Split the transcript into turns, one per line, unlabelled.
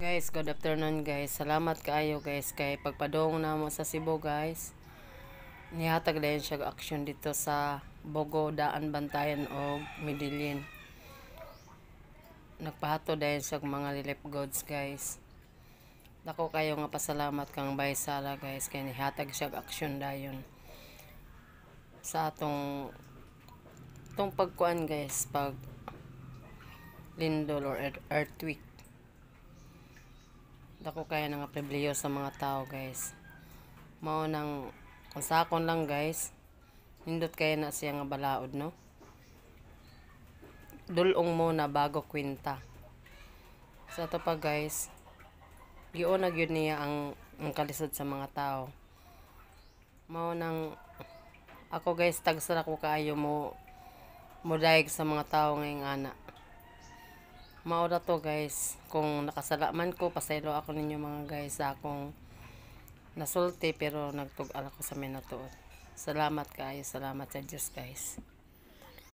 Guys, good afternoon guys. Salamat kaayo guys kay pagpadong na mo sa Cebu guys. Nihatag dayon siya action dito sa Bogo, Daan, Bantayan o Medellin. Nagpahato dayon sa mga relief goods guys. Dako kayo nga pasalamat kang Baysala guys kay nihatag siya action dayon sa atong pagkuan guys, pag lindol or earthquake. Dako kaya nga pribileyo sa mga tao guys. Mao nang kung sakon lang guys, nindot kaya na siya nga balaod no. Dulong mo na bago kwenta. Sa to pa guys, giunag yun niya ang kalisod sa mga tao. Mao nang ako guys, tagsara ko kaayo mo daig sa mga tao ngayong ana. Maura to guys, kung nakasala man ko, pasaylo ako ninyo mga guys sa akong nasulti pero nagtug-al ako sa minatuod. Salamat kayo, salamat sa Diyos guys.